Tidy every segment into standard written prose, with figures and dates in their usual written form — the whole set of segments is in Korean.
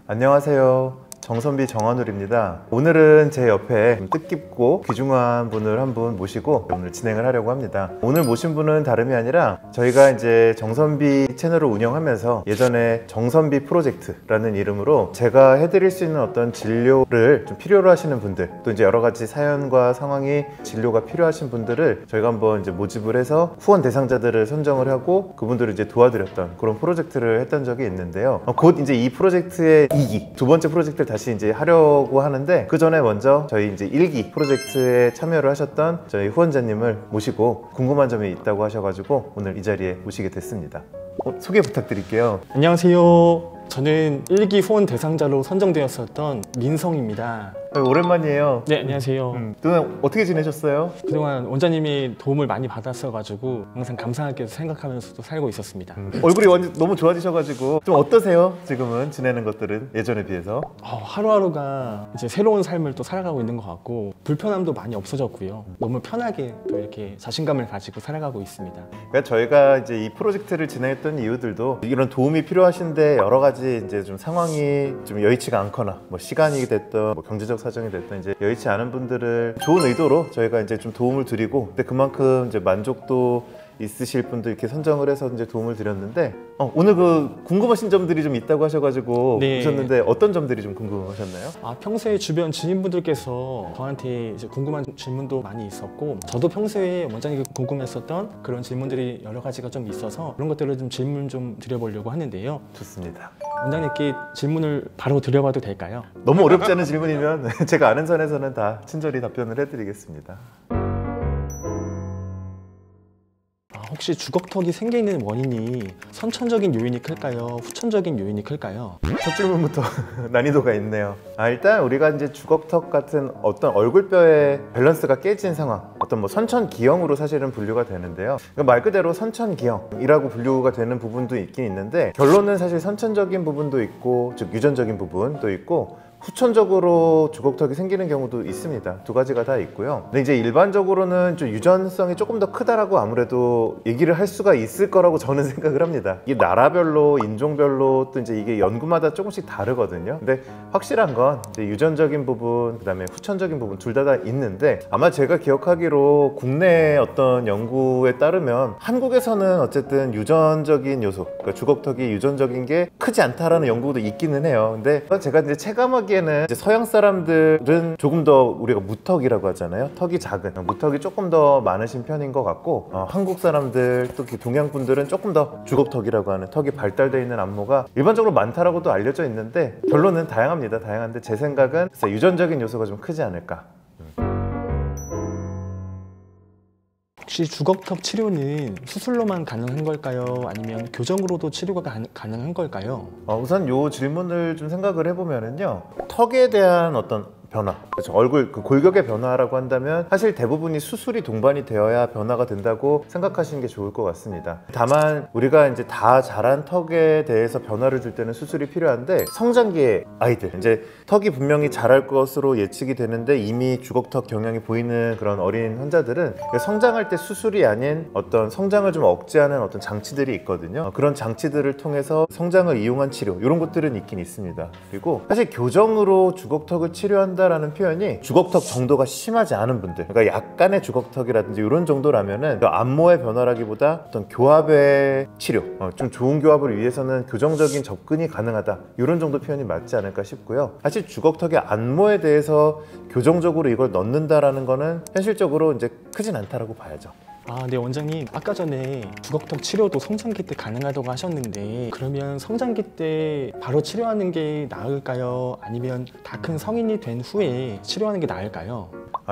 안녕하세요. 정선비 정한울입니다. 오늘은 제 옆에 좀 뜻깊고 귀중한 분을 한 분 모시고 오늘 진행을 하려고 합니다. 오늘 모신 분은 다름이 아니라 저희가 이제 정선비 채널을 운영하면서 예전에 정선비 프로젝트라는 이름으로 제가 해드릴 수 있는 어떤 진료를 좀 필요로 하시는 분들, 또 이제 여러 가지 사연과 상황이 진료가 필요하신 분들을 저희가 한번 이제 모집을 해서 후원 대상자들을 선정을 하고 그분들을 이제 도와드렸던 그런 프로젝트를 했던 적이 있는데요. 곧 이제 이 프로젝트의 2기, 두 번째 프로젝트를 다시 이제 하려고 하는데, 그 전에 먼저 저희 이제 1기 프로젝트에 참여를 하셨던 저희 후원자님을 모시고 궁금한 점이 있다고 하셔가지고 오늘 이 자리에 모시게 됐습니다. 소개 부탁드릴게요. 안녕하세요. 저는 1기 후원 대상자로 선정되었었던 민성입니다. 오랜만이에요. 네, 안녕하세요. 그동안 어떻게 지내셨어요? 그동안 원장님이 도움을 많이 받았어가지고 항상 감사하게 생각하면서도 살고 있었습니다. 얼굴이 완전 너무 좋아지셔가지고 좀 어떠세요? 지금은 지내는 것들은 예전에 비해서? 하루하루가 이제 새로운 삶을 또 살아가고 있는 것 같고 불편함도 많이 없어졌고요. 너무 편하게 또 이렇게 자신감을 가지고 살아가고 있습니다. 그러니까 저희가 이제 이 프로젝트를 진행했던 이유들도 이런 도움이 필요하신데 여러 가지 이제 좀 상황이 좀 여의치가 않거나 뭐 시간이 됐던 뭐 경제적 사정이 됐던 이제 여의치 않은 분들을 좋은 의도로 저희가 이제 좀 도움을 드리고, 근데 그만큼 이제 만족도 있으실 분들 이렇게 선정을 해서 이제 도움을 드렸는데, 오늘 그 궁금하신 점들이 좀 있다고 하셔가지고 네. 오셨는데 어떤 점들이 좀 궁금하셨나요? 평소에 주변 지인분들께서 저한테 이제 궁금한 질문도 많이 있었고, 저도 평소에 원장님께 궁금했었던 그런 질문들이 여러 가지가 좀 있어서 그런 것들을 좀 질문 좀 드려보려고 하는데요. 좋습니다. 원장님께 질문을 바로 드려봐도 될까요? 너무 어렵지 않은 질문이면 제가 아는 선에서는 다 친절히 답변을 해드리겠습니다. 혹시 주걱턱이 생기는 원인이 선천적인 요인이 클까요? 후천적인 요인이 클까요? 첫 질문부터 난이도가 있네요. 일단 우리가 이제 주걱턱 같은 어떤 얼굴뼈의 밸런스가 깨진 상황, 어떤 뭐 선천기형으로 사실은 분류가 되는데요. 그러니까 말 그대로 선천기형이라고 분류가 되는 부분도 있긴 있는데, 결론은 사실 선천적인 부분도 있고, 즉 유전적인 부분도 있고, 후천적으로 주걱턱이 생기는 경우도 있습니다. 두 가지가 다 있고요. 근데 이제 일반적으로는 좀 유전성이 조금 더 크다라고 아무래도 얘기를 할 수가 있을 거라고 저는 생각을 합니다. 이게 나라별로, 인종별로 또 이제 이게 연구마다 조금씩 다르거든요. 근데 확실한 건 이제 유전적인 부분, 그 다음에 후천적인 부분 둘 다 있는데, 아마 제가 기억하기로 국내 어떤 연구에 따르면 한국에서는 어쨌든 유전적인 요소, 그러니까 주걱턱이 유전적인 게 크지 않다라는 연구도 있기는 해요. 근데 제가 이제 체감하기 이제 서양 사람들은 조금 더 우리가 무턱이라고 하잖아요. 턱이 작은, 무턱이 조금 더 많으신 편인 것 같고, 한국 사람들, 또 동양 분들은 조금 더 주걱턱이라고 하는 턱이 발달되어 있는 안모가 일반적으로 많다라고도 알려져 있는데, 결론은 다양합니다. 다양한데 제 생각은 유전적인 요소가 좀 크지 않을까. 혹시 주걱턱 치료는 수술로만 가능한 걸까요? 아니면 교정으로도 치료가 가능한 걸까요? 우선 이 질문을 좀 생각을 해보면은요, 턱에 대한 어떤 변화, 그렇죠. 얼굴 그 골격의 변화라고 한다면 사실 대부분이 수술이 동반이 되어야 변화가 된다고 생각하시는 게 좋을 것 같습니다. 다만 우리가 이제 다 자란 턱에 대해서 변화를 줄 때는 수술이 필요한데, 성장기의 아이들, 이제 턱이 분명히 자랄 것으로 예측이 되는데 이미 주걱턱 경향이 보이는 그런 어린 환자들은 성장할 때 수술이 아닌 어떤 성장을 좀 억제하는 어떤 장치들이 있거든요. 그런 장치들을 통해서 성장을 이용한 치료, 이런 것들은 있긴 있습니다. 그리고 사실 교정으로 주걱턱을 치료한다 라는 표현이 주걱턱 정도가 심하지 않은 분들, 그러니까 약간의 주걱턱이라든지 이런 정도라면은 안모의 변화라기보다 어떤 교합의 치료, 좀 좋은 교합을 위해서는 교정적인 접근이 가능하다, 이런 정도 표현이 맞지 않을까 싶고요. 사실 주걱턱의 안모에 대해서 교정적으로 이걸 넣는다라는 거는 현실적으로 이제 크진 않다라고 봐야죠. 네, 원장님, 아까 전에 주걱턱 치료도 성장기 때 가능하다고 하셨는데, 그러면 성장기 때 바로 치료하는 게 나을까요? 아니면 다 큰 성인이 된 후에 치료하는 게 나을까요?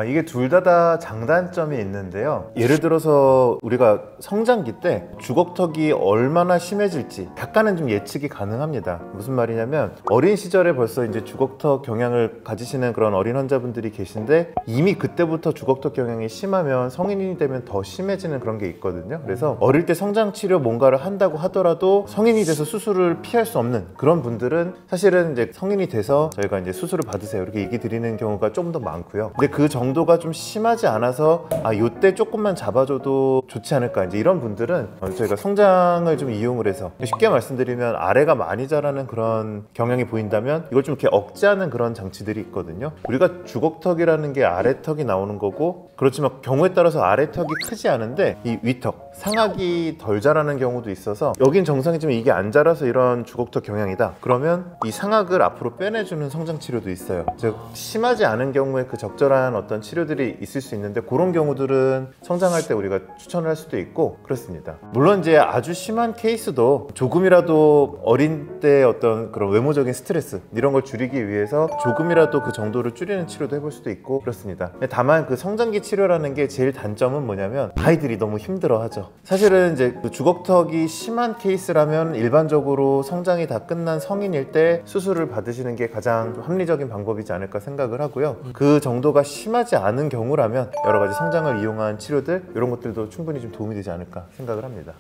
이게 둘 다 장단점이 있는데요. 예를 들어서 우리가 성장기 때 주걱턱이 얼마나 심해질지 약간은 좀 예측이 가능합니다. 무슨 말이냐면, 어린 시절에 벌써 이제 주걱턱 경향을 가지시는 그런 어린 환자분들이 계신데, 이미 그때부터 주걱턱 경향이 심하면 성인이 되면 더 심해지는 그런 게 있거든요. 그래서 어릴 때 성장치료 뭔가를 한다고 하더라도 성인이 돼서 수술을 피할 수 없는 그런 분들은 사실은 이제 성인이 돼서 저희가 이제 수술을 받으세요 이렇게 얘기 드리는 경우가 좀 더 많고요. 근데 그 정도가 좀 심하지 않아서 요때 조금만 잡아줘도 좋지 않을까, 이제 이런 분들은 저희가 성장을 좀 이용을 해서, 쉽게 말씀드리면 아래가 많이 자라는 그런 경향이 보인다면 이걸 좀 이렇게 억제하는 그런 장치들이 있거든요. 우리가 주걱턱이라는 게 아래턱이 나오는 거고, 그렇지만 경우에 따라서 아래턱이 크지 않은데 이 위턱, 상악이 덜 자라는 경우도 있어서 여긴 정상이지만 이게 안 자라서 이런 주걱턱 경향이다, 그러면 이 상악을 앞으로 빼내주는 성장 치료도 있어요. 즉 심하지 않은 경우에 그 적절한 어떤 치료들이 있을 수 있는데, 그런 경우들은 성장할 때 우리가 추천을 할 수도 있고 그렇습니다. 물론 이제 아주 심한 케이스도 조금이라도 어린 때 어떤 그런 외모적인 스트레스 이런 걸 줄이기 위해서 조금이라도 그 정도를 줄이는 치료도 해볼 수도 있고 그렇습니다. 다만 그 성장기 치료라는 게 제일 단점은 뭐냐면 아이들이 너무 힘들어하죠. 사실은 이제 그 주걱턱이 심한 케이스라면 일반적으로 성장이 다 끝난 성인일 때 수술을 받으시는 게 가장 좀 합리적인 방법이지 않을까 생각을 하고요. 그 정도가 심하지 않은 경우라면 여러 가지 성장을 이용한 치료들, 이런 것들도 충분히 좀 도움이 되지 않을까 생각을 합니다.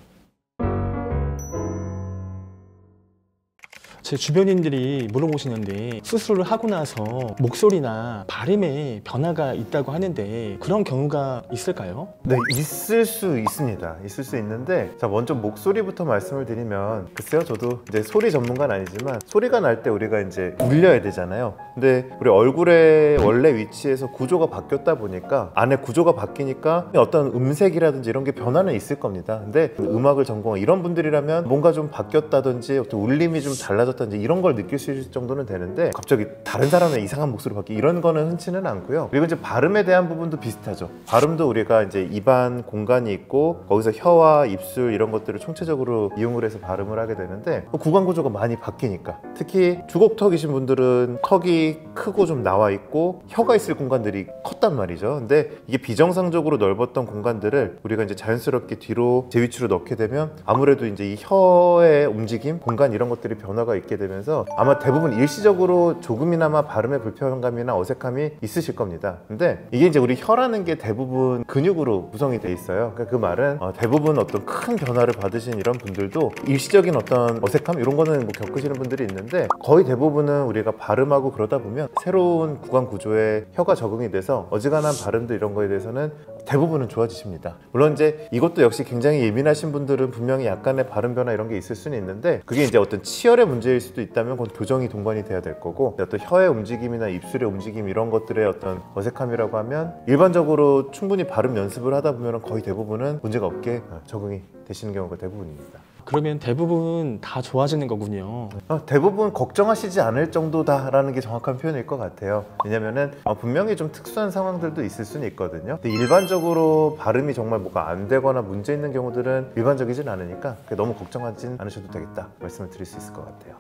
제 주변인들이 물어보시는데, 수술을 하고 나서 목소리나 발음에 변화가 있다고 하는데 그런 경우가 있을까요? 네, 있을 수 있습니다. 있을 수 있는데, 자, 먼저 목소리부터 말씀을 드리면, 글쎄요, 저도 이제 소리 전문가는 아니지만 소리가 날 때 우리가 이제 울려야 되잖아요. 근데 우리 얼굴의 원래 위치에서 구조가 바뀌었다 보니까, 안에 구조가 바뀌니까 어떤 음색이라든지 이런 게 변화는 있을 겁니다. 근데 음악을 전공한 이런 분들이라면 뭔가 좀 바뀌었다든지 어떤 울림이 좀 달라졌다든지 이런 걸 느낄 수 있을 정도는 되는데, 갑자기 다른 사람의 이상한 목소리 바뀌기, 이런 거는 흔치는 않고요. 그리고 이제 발음에 대한 부분도 비슷하죠. 발음도 우리가 이제 입안 공간이 있고 거기서 혀와 입술 이런 것들을 총체적으로 이용을 해서 발음을 하게 되는데, 구강 구조가 많이 바뀌니까, 특히 주걱턱이신 분들은 턱이 크고 좀 나와 있고 혀가 있을 공간들이 컸단 말이죠. 근데 이게 비정상적으로 넓었던 공간들을 우리가 이제 자연스럽게 뒤로 제 위치로 넣게 되면 아무래도 이제 이 혀의 움직임, 공간 이런 것들이 변화가 있게 되면서 아마 대부분 일시적으로 조금이나마 발음의 불편감이나 어색함이 있으실 겁니다. 근데 이게 이제 우리 혀라는 게 대부분 근육으로 구성이 돼 있어요. 그러니까 그 말은 대부분 어떤 큰 변화를 받으신 이런 분들도 일시적인 어떤 어색함 이런 거는 뭐 겪으시는 분들이 있는데, 거의 대부분은 우리가 발음하고 그러다 보면 새로운 구강 구조에 혀가 적응이 돼서 어지간한 발음들 이런 거에 대해서는 대부분은 좋아지십니다. 물론 이제 이것도 역시 굉장히 예민하신 분들은 분명히 약간의 발음 변화 이런 게 있을 수는 있는데, 그게 이제 어떤 치열의 문제일 수도 있다면 그건 교정이 동반이 돼야 될 거고, 어떤 혀의 움직임이나 입술의 움직임 이런 것들의 어떤 어색함이라고 하면 일반적으로 충분히 발음 연습을 하다 보면 거의 대부분은 문제가 없게 적응이 되시는 경우가 대부분입니다. 그러면 대부분 다 좋아지는 거군요. 대부분 걱정하시지 않을 정도다라는 게 정확한 표현일 것 같아요. 왜냐면은 분명히 좀 특수한 상황들도 있을 수는 있거든요. 근데 일반적으로 발음이 정말 뭐가 안 되거나 문제 있는 경우들은 일반적이진 않으니까 너무 걱정하진 않으셔도 되겠다 말씀을 드릴 수 있을 것 같아요.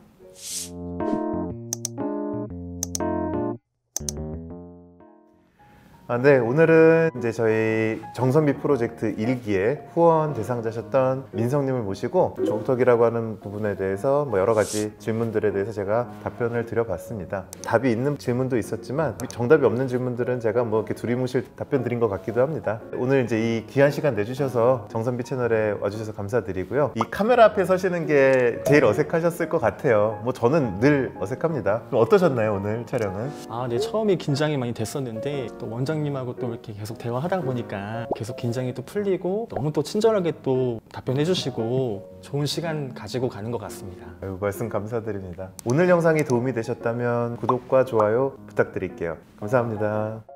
네, 오늘은 이제 저희 정선비 프로젝트 1기의 후원 대상자셨던 민성님을 모시고 주걱턱이라고 하는 부분에 대해서 뭐 여러 가지 질문들에 대해서 제가 답변을 드려봤습니다. 답이 있는 질문도 있었지만 정답이 없는 질문들은 제가 뭐 이렇게 두리뭉실 답변 드린 것 같기도 합니다. 오늘 이제 이 귀한 시간 내주셔서 정선비 채널에 와주셔서 감사드리고요. 이 카메라 앞에 서시는 게 제일 어색하셨을 것 같아요. 뭐 저는 늘 어색합니다. 좀 어떠셨나요, 오늘 촬영은? 네, 처음에 긴장이 많이 됐었는데 또 원장님하고 또 이렇게 계속 대화하다 보니까 계속 긴장이 또 풀리고 너무 또 친절하게 또 답변해 주시고 좋은 시간 가지고 가는 것 같습니다. 아유, 말씀 감사드립니다. 오늘 영상이 도움이 되셨다면 구독과 좋아요 부탁드릴게요. 감사합니다.